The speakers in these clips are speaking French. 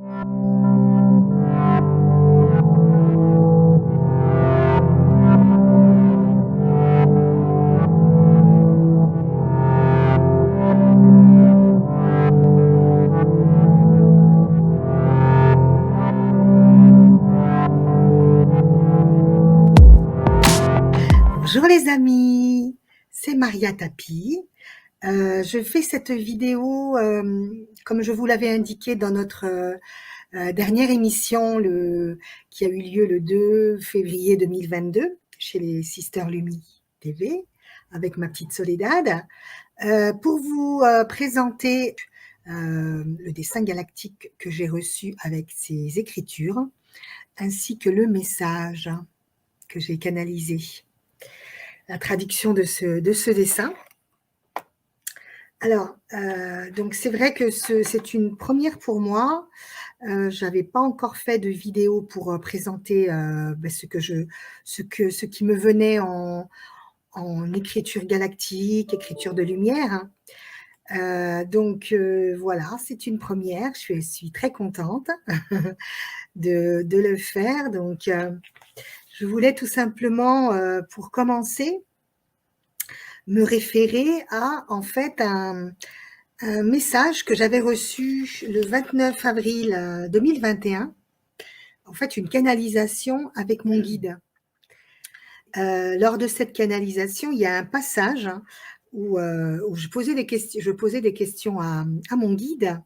Bonjour les amis, c'est Maria Tapi. Je fais cette vidéo comme je vous l'avais indiqué dans notre dernière émission qui a eu lieu le 2 février 2022 chez les Sisters Lumi TV avec ma petite Soledad pour vous présenter le dessin galactique que j'ai reçu avec ses écritures ainsi que le message que j'ai canalisé. La traduction de ce dessin. Alors, donc c'est vrai que c'est une première pour moi. Je n'avais pas encore fait de vidéo pour présenter ce qui me venait en écriture galactique, écriture de lumière. Donc voilà, c'est une première. Je suis très contente de le faire. Donc, je voulais tout simplement, pour commencer, me référer à, en fait, un message que j'avais reçu le 29 avril 2021, en fait, une canalisation avec mon guide. Lors de cette canalisation, il y a un passage où je posais des questions à mon guide.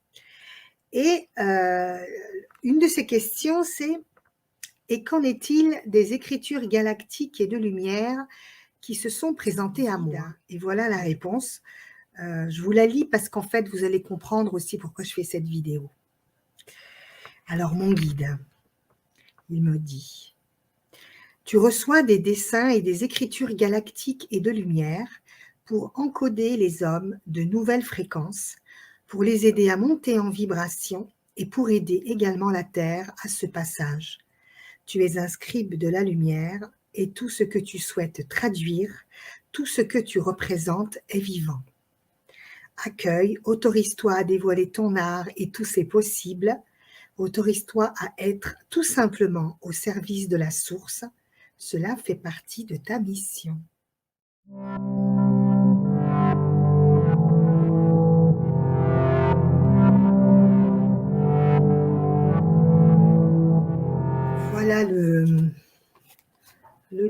Et une de ces questions, c'est « Et qu'en est-il des écritures galactiques et de lumière qui se sont présentées à moi ?» Et voilà la réponse. Je vous la lis parce qu'en fait, vous allez comprendre aussi pourquoi je fais cette vidéo. Alors, mon guide, il me dit « Tu reçois des dessins et des écritures galactiques et de lumière pour encoder les hommes de nouvelles fréquences, pour les aider à monter en vibration et pour aider également la Terre à ce passage. Tu es un scribe de la lumière et tout ce que tu souhaites traduire, tout ce que tu représentes est vivant. Accueille, autorise-toi à dévoiler ton art et tous ses possibles, autorise-toi à être tout simplement au service de la source, cela fait partie de ta mission. » Voilà le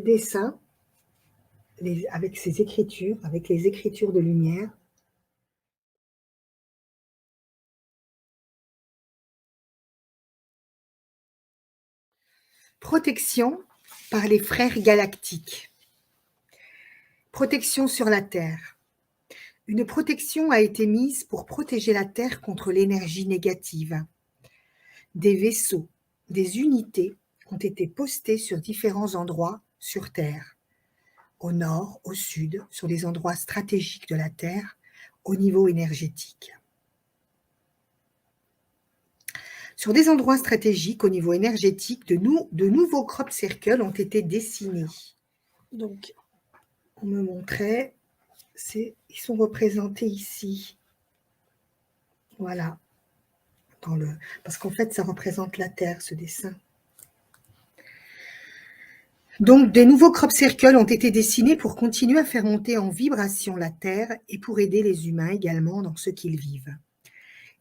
dessin avec ses écritures, avec les écritures de lumière. Protection par les frères galactiques. Protection sur la Terre. Une protection a été mise pour protéger la Terre contre l'énergie négative. Des vaisseaux, des unités ont été postés sur différents endroits sur Terre, au nord, au sud, sur des endroits stratégiques de la Terre, au niveau énergétique. Sur des endroits stratégiques au niveau énergétique, de nouveaux crop circles ont été dessinés. Donc, on me montrait, ils sont représentés ici. Voilà. Parce qu'en fait, ça représente la Terre, ce dessin. Donc, des nouveaux crop circles ont été dessinés pour continuer à faire monter en vibration la Terre et pour aider les humains également dans ce qu'ils vivent.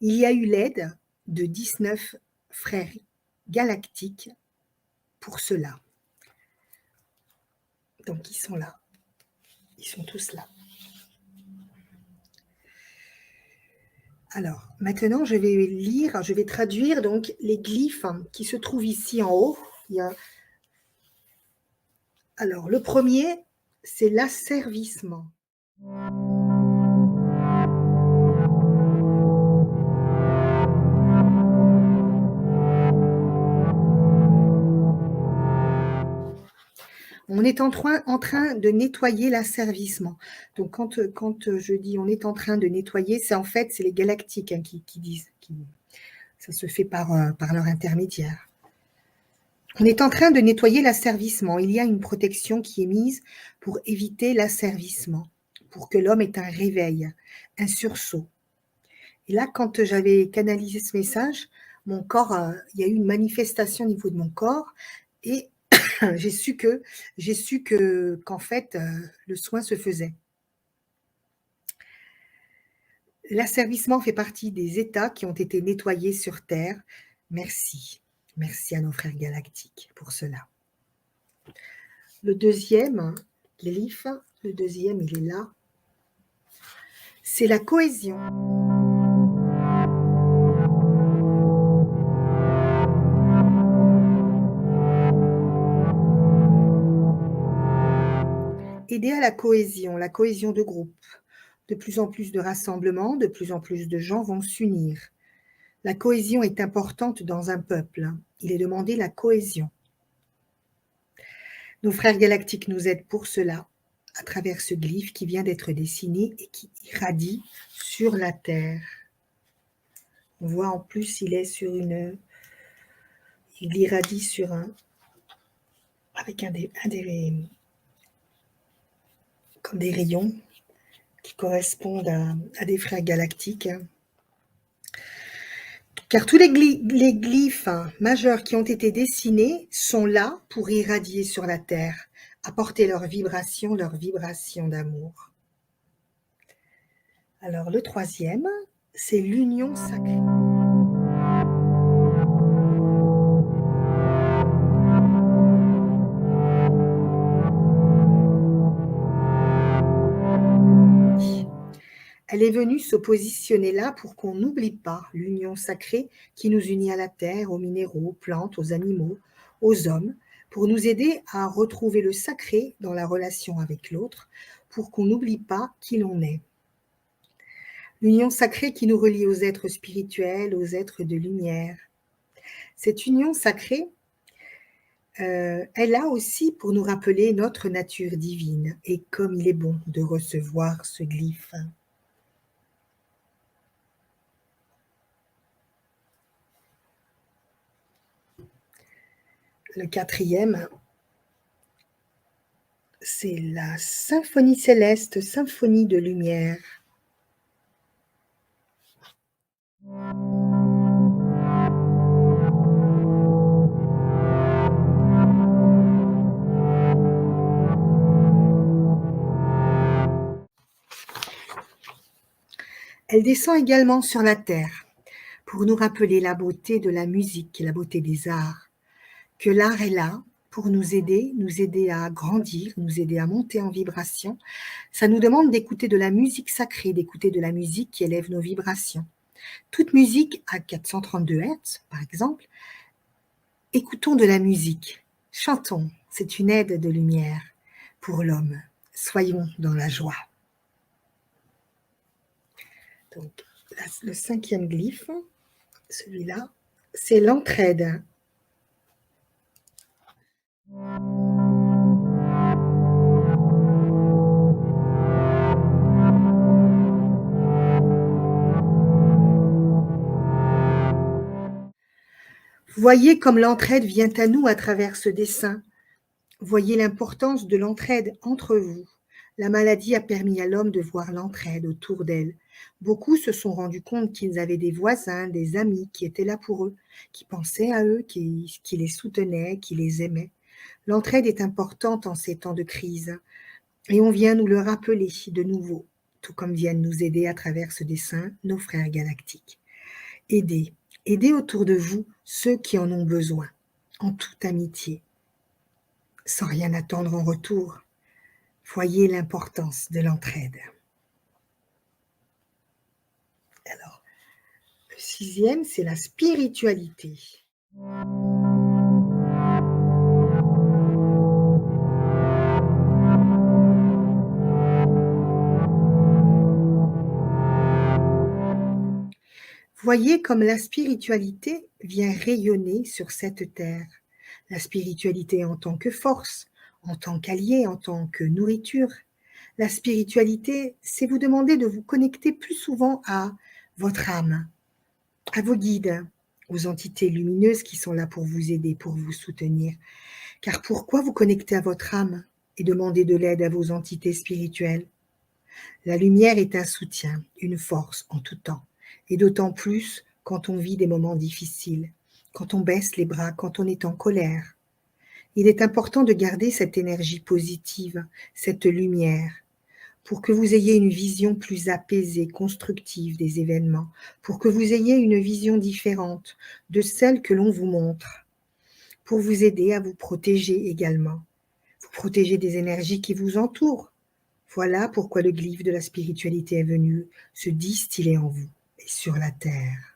Il y a eu l'aide de 19 frères galactiques pour cela. Donc, ils sont là. Ils sont tous là. Alors, maintenant, je vais traduire donc les glyphes qui se trouvent ici en haut. Alors, le premier, c'est l'asservissement. On est en train de nettoyer l'asservissement. Donc, quand je dis on est en train de nettoyer, c'est les galactiques qui disent. Ça se fait par leur intermédiaire. On est en train de nettoyer l'asservissement. Il y a une protection qui est mise pour éviter l'asservissement, pour que l'homme ait un réveil, un sursaut. Et là, quand j'avais canalisé ce message, mon corps, il y a eu une manifestation au niveau de mon corps et j'ai su qu'en fait, le soin se faisait. L'asservissement fait partie des états qui ont été nettoyés sur terre. Merci. Merci à nos frères galactiques pour cela. Le deuxième glyphe, le deuxième, il est là. C'est la cohésion. Aider à la cohésion de groupe. De plus en plus de rassemblements, de plus en plus de gens vont s'unir. La cohésion est importante dans un peuple. Il est demandé la cohésion. Nos frères galactiques nous aident pour cela, à travers ce glyphe qui vient d'être dessiné et qui irradie sur la Terre. On voit en plus, il irradie sur avec comme des rayons qui correspondent à des frères galactiques. Car tous les glyphes majeurs qui ont été dessinés sont là pour irradier sur la Terre, apporter leur vibration d'amour. Alors le troisième, c'est l'union sacrée. Elle est venue se positionner là pour qu'on n'oublie pas l'union sacrée qui nous unit à la terre, aux minéraux, aux plantes, aux animaux, aux hommes, pour nous aider à retrouver le sacré dans la relation avec l'autre, pour qu'on n'oublie pas qui l'on est. L'union sacrée qui nous relie aux êtres spirituels, aux êtres de lumière. Cette union sacrée, est là aussi pour nous rappeler notre nature divine et comme il est bon de recevoir ce glyphe. Le quatrième, c'est la symphonie céleste, symphonie de lumière. Elle descend également sur la terre pour nous rappeler la beauté de la musique et la beauté des arts, que l'art est là pour nous aider à grandir, nous aider à monter en vibration. Ça nous demande d'écouter de la musique sacrée, d'écouter de la musique qui élève nos vibrations. Toute musique à 432 Hz, par exemple, écoutons de la musique, chantons, c'est une aide de lumière pour l'homme. Soyons dans la joie. Donc, le cinquième glyphe, celui-là, c'est l'entraide. Voyez comme l'entraide vient à nous à travers ce dessin. Voyez l'importance de l'entraide entre vous. La maladie a permis à l'homme de voir l'entraide autour d'elle. Beaucoup se sont rendus compte qu'ils avaient des voisins, des amis qui étaient là pour eux, qui pensaient à eux, qui les soutenaient, qui les aimaient. L'entraide est importante en ces temps de crise et on vient nous le rappeler de nouveau, tout comme viennent nous aider à travers ce dessin nos frères galactiques. Aidez autour de vous ceux qui en ont besoin, en toute amitié, sans rien attendre en retour. Voyez l'importance de l'entraide. Alors, le sixième, c'est la spiritualité. Voyez comme la spiritualité vient rayonner sur cette terre. La spiritualité en tant que force, en tant qu'allié, en tant que nourriture. La spiritualité, c'est vous demander de vous connecter plus souvent à votre âme, à vos guides, aux entités lumineuses qui sont là pour vous aider, pour vous soutenir. Car pourquoi vous connecter à votre âme et demander de l'aide à vos entités spirituelles? La lumière est un soutien, une force en tout temps, et d'autant plus quand on vit des moments difficiles, quand on baisse les bras, quand on est en colère. Il est important de garder cette énergie positive, cette lumière, pour que vous ayez une vision plus apaisée, constructive des événements, pour que vous ayez une vision différente de celle que l'on vous montre, pour vous aider à vous protéger également, vous protéger des énergies qui vous entourent. Voilà pourquoi le glyphe de la spiritualité est venu se distiller en vous et sur la terre.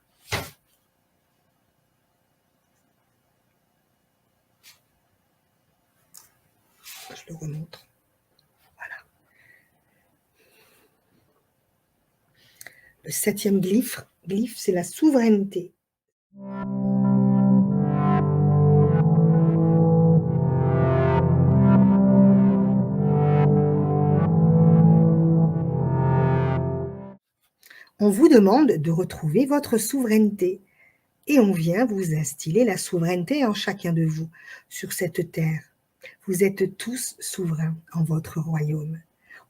Je le remontre. Voilà. Le 7e glyphe, c'est la souveraineté. On vous demande de retrouver votre souveraineté et on vient vous instiller la souveraineté en chacun de vous sur cette terre. Vous êtes tous souverains en votre royaume.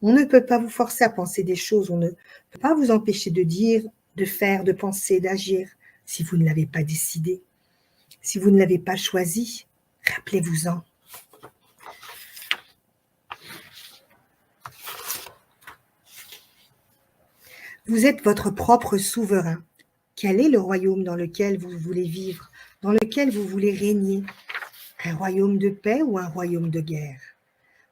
On ne peut pas vous forcer à penser des choses, on ne peut pas vous empêcher de dire, de faire, de penser, d'agir si vous ne l'avez pas décidé, si vous ne l'avez pas choisi. Rappelez-vous-en. Vous êtes votre propre souverain. Quel est le royaume dans lequel vous voulez vivre, dans lequel vous voulez régner? Un royaume de paix ou un royaume de guerre?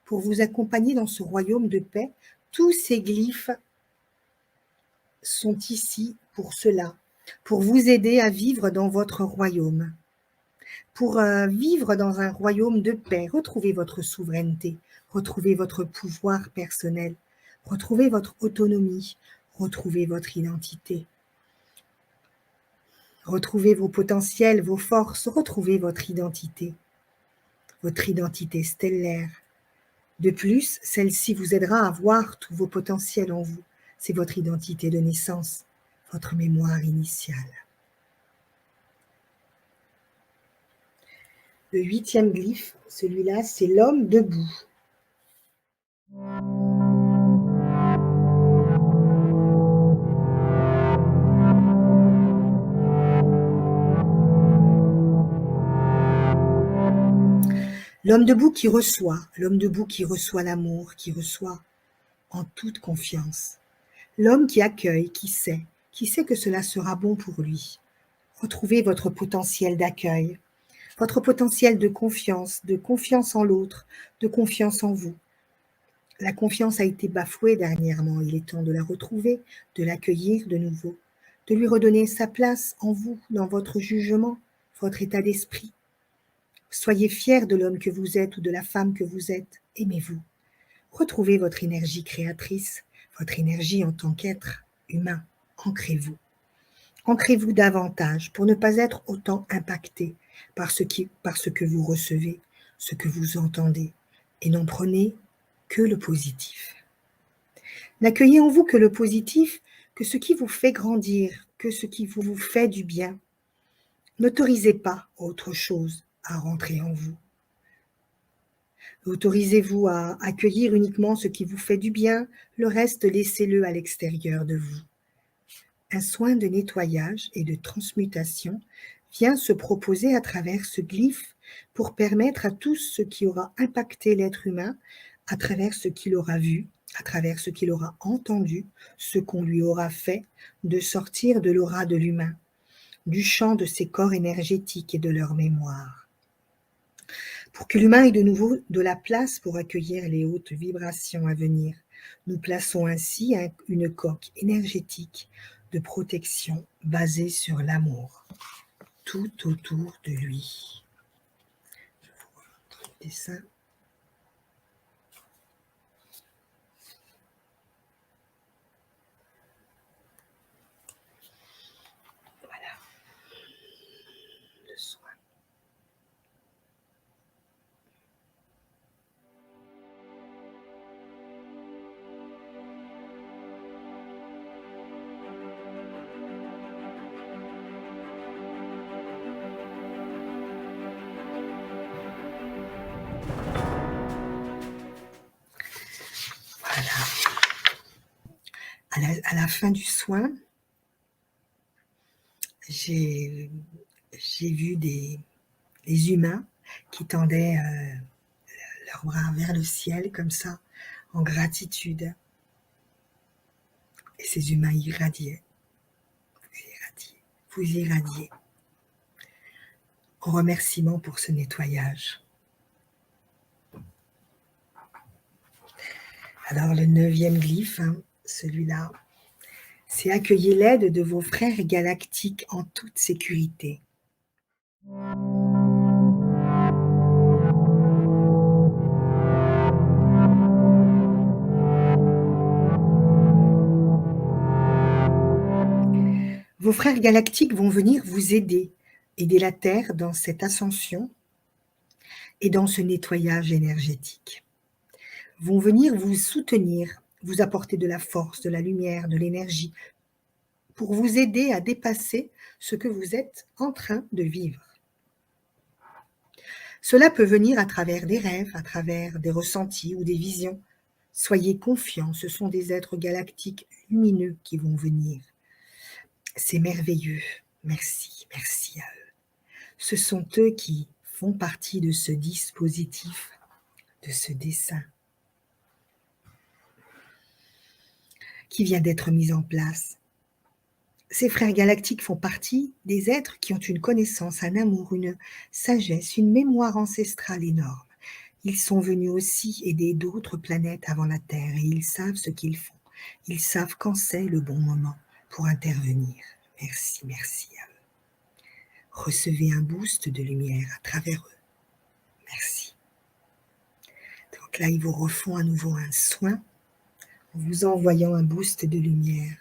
Pour vous accompagner dans ce royaume de paix, tous ces glyphes sont ici pour cela, pour vous aider à vivre dans votre royaume. Pour vivre dans un royaume de paix, retrouvez votre souveraineté, retrouvez votre pouvoir personnel, retrouvez votre autonomie, retrouvez votre identité. Retrouvez vos potentiels, vos forces, retrouvez votre identité stellaire. De plus, celle-ci vous aidera à voir tous vos potentiels en vous. C'est votre identité de naissance, votre mémoire initiale. Le 8e glyphe, celui-là, c'est l'homme debout. L'homme debout qui reçoit, l'amour, qui reçoit en toute confiance. L'homme qui accueille, qui sait que cela sera bon pour lui. Retrouvez votre potentiel d'accueil, votre potentiel de confiance en l'autre, de confiance en vous. La confiance a été bafouée dernièrement, il est temps de la retrouver, de l'accueillir de nouveau, de lui redonner sa place en vous, dans votre jugement, votre état d'esprit. Soyez fiers de l'homme que vous êtes ou de la femme que vous êtes, aimez-vous. Retrouvez votre énergie créatrice, votre énergie en tant qu'être humain, ancrez-vous. Ancrez-vous davantage pour ne pas être autant impacté par ce que vous recevez, ce que vous entendez, et n'en prenez que le positif. N'accueillez en vous que le positif, que ce qui vous fait grandir, que ce qui vous fait du bien. N'autorisez pas autre chose à rentrer en vous. Autorisez-vous à accueillir uniquement ce qui vous fait du bien, le reste laissez-le à l'extérieur de vous. Un soin de nettoyage et de transmutation vient se proposer à travers ce glyphe pour permettre à tout ce qui aura impacté l'être humain, à travers ce qu'il aura vu, à travers ce qu'il aura entendu, ce qu'on lui aura fait, de sortir de l'aura de l'humain, du champ de ses corps énergétiques et de leur mémoire. Pour que l'humain ait de nouveau de la place pour accueillir les hautes vibrations à venir, nous plaçons ainsi une coque énergétique de protection basée sur l'amour, tout autour de lui. Je vous montre le dessin. Voilà, le soin. À la fin du soin, j'ai vu des humains qui tendaient leurs bras vers le ciel comme ça, en gratitude. Et ces humains irradiaient, vous irradiez, vous irradiez, en remerciement pour ce nettoyage. Alors le 9e glyphe, hein, celui-là, c'est accueillir l'aide de vos frères galactiques en toute sécurité. Vos frères galactiques vont venir vous aider la Terre dans cette ascension et dans ce nettoyage énergétique. Vont venir vous soutenir, vous apporter de la force, de la lumière, de l'énergie, pour vous aider à dépasser ce que vous êtes en train de vivre. Cela peut venir à travers des rêves, à travers des ressentis ou des visions. Soyez confiants, ce sont des êtres galactiques lumineux qui vont venir. C'est merveilleux. Merci, merci à eux. Ce sont eux qui font partie de ce dispositif, de ce dessin qui vient d'être mis en place. Ces frères galactiques font partie des êtres qui ont une connaissance, un amour, une sagesse, une mémoire ancestrale énorme. Ils sont venus aussi aider d'autres planètes avant la Terre et ils savent ce qu'ils font. Ils savent quand c'est le bon moment pour intervenir. Merci, merci à eux. Recevez un boost de lumière à travers eux. Merci. Donc là, ils vous refont à nouveau un soin en vous envoyant un boost de lumière.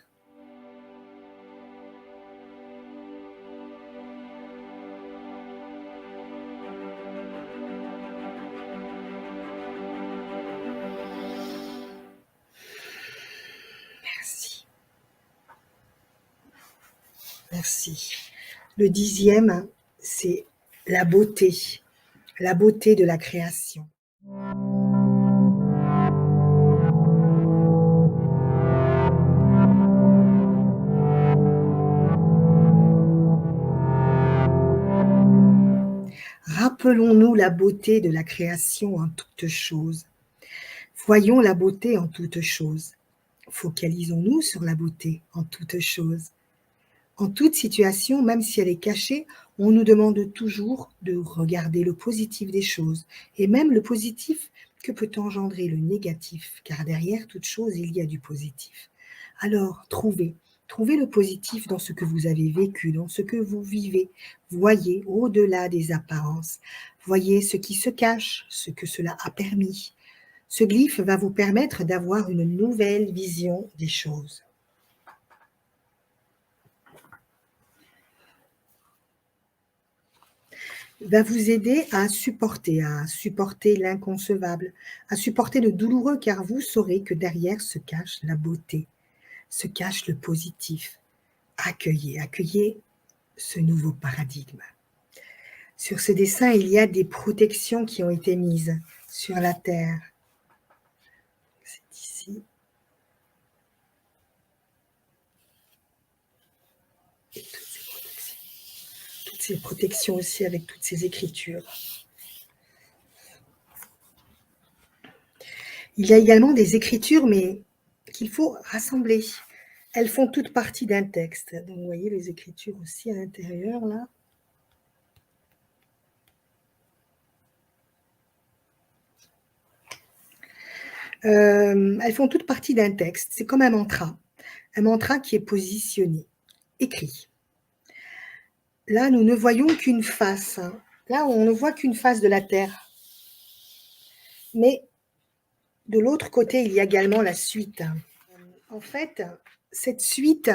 Merci. Merci. Le 10e, c'est la beauté de la création. Rappelons-nous la beauté de la création en toutes choses. Voyons la beauté en toutes choses. Focalisons-nous sur la beauté en toutes choses. En toute situation, même si elle est cachée, on nous demande toujours de regarder le positif des choses. Et même le positif que peut engendrer le négatif, car derrière toute chose, il y a du positif. Alors, trouvez le positif dans ce que vous avez vécu, dans ce que vous vivez. Voyez au-delà des apparences. Voyez ce qui se cache, ce que cela a permis. Ce glyphe va vous permettre d'avoir une nouvelle vision des choses. Va vous aider à supporter l'inconcevable, à supporter le douloureux, car vous saurez que derrière se cache la beauté, se cache le positif. Accueillez ce nouveau paradigme. Sur ce dessin, il y a des protections qui ont été mises sur la Terre. C'est ici. Et toutes ces protections aussi avec toutes ces écritures. Il y a également des écritures, mais qu'il faut rassembler. Elles font toutes partie d'un texte. Donc, vous voyez les écritures aussi à l'intérieur, là. Elles font toutes partie d'un texte. C'est comme un mantra qui est positionné, écrit. Là, nous ne voyons qu'une face. Là, on ne voit qu'une face de la Terre. Mais de l'autre côté, il y a également la suite. En fait, cette suite,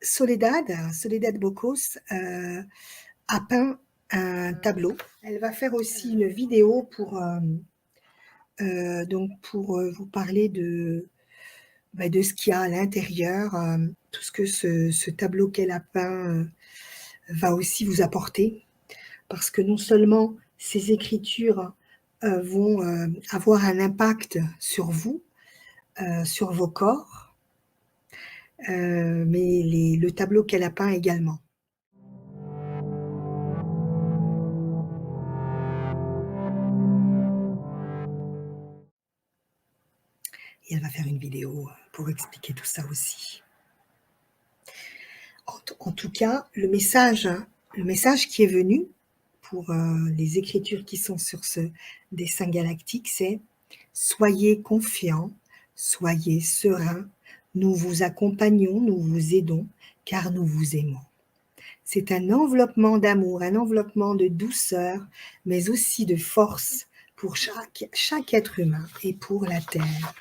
Soledad Bocos a peint un tableau. Elle va faire aussi une vidéo pour vous parler de ce qu'il y a à l'intérieur, tout ce que ce tableau qu'elle a peint va aussi vous apporter. Parce que non seulement ces écritures vont avoir un impact sur vous, sur vos corps, mais le tableau qu'elle a peint également. Et elle va faire une vidéo pour expliquer tout ça aussi. En tout cas, le message qui est venu pour les écritures qui sont sur ce dessin galactique, c'est « Soyez confiants, soyez sereins, nous vous accompagnons, nous vous aidons, car nous vous aimons. » C'est un enveloppement d'amour, un enveloppement de douceur, mais aussi de force pour chaque être humain et pour la Terre.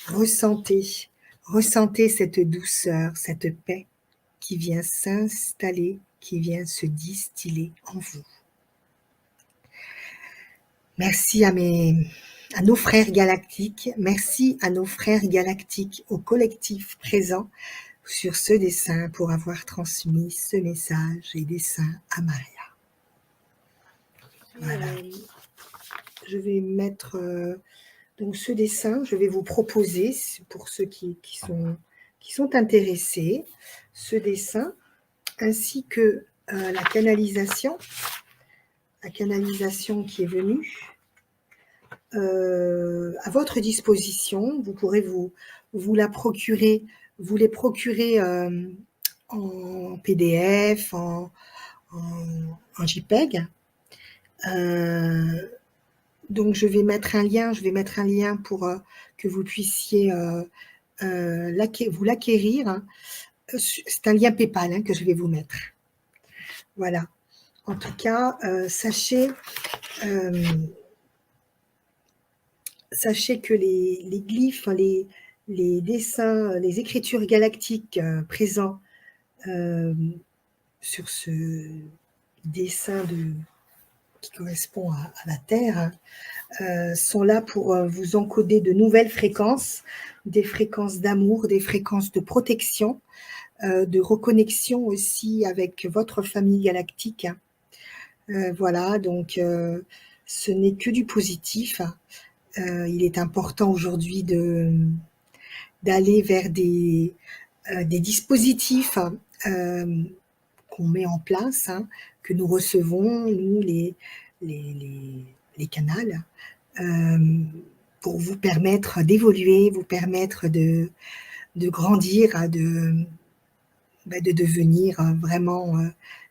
Ressentez cette douceur, cette paix qui vient s'installer, qui vient se distiller en vous. Merci à nos frères galactiques, merci à nos frères galactiques, au collectif présent sur ce dessin pour avoir transmis ce message et dessin à Maria. Voilà. Je vais mettre donc ce dessin, je vais vous proposer, pour ceux qui sont intéressés, ce dessin, ainsi que la canalisation qui est venue à votre disposition. Vous pourrez vous les procurer en PDF, en JPEG. Donc je vais mettre un lien pour que vous puissiez vous l'acquérir. C'est un lien PayPal que je vais vous mettre. Voilà. En tout cas, sachez que les glyphes, les dessins, les écritures galactiques présents sur ce dessin qui correspond à la Terre sont là pour vous encoder de nouvelles fréquences, des fréquences d'amour, des fréquences de protection, de reconnexion aussi avec votre famille galactique. Voilà, donc ce n'est que du positif. Il est important aujourd'hui d'aller vers des dispositifs qu'on met en place, que nous recevons, nous les canals, pour vous permettre d'évoluer, vous permettre de grandir, de devenir vraiment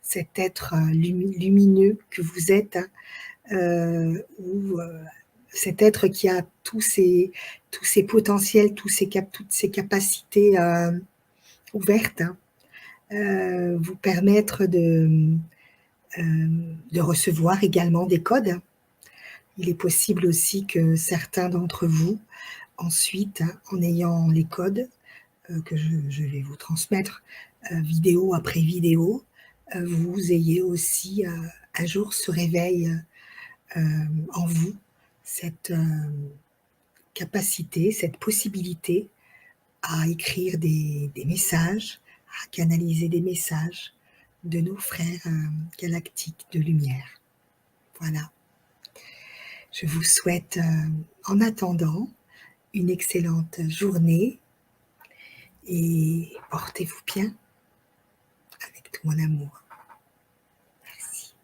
cet être lumineux que vous êtes, ou cet être qui a tous ses potentiels, toutes ses capacités ouvertes, vous permettre de recevoir également des codes. Il est possible aussi que certains d'entre vous, ensuite, en ayant les codes que je vais vous transmettre, vidéo après vidéo, vous ayez aussi un jour ce réveil en vous, cette capacité, cette possibilité à écrire des messages, à canaliser des messages de nos frères galactiques de lumière. Voilà. Je vous souhaite, en attendant, une excellente journée et portez-vous bien avec tout mon amour. Merci.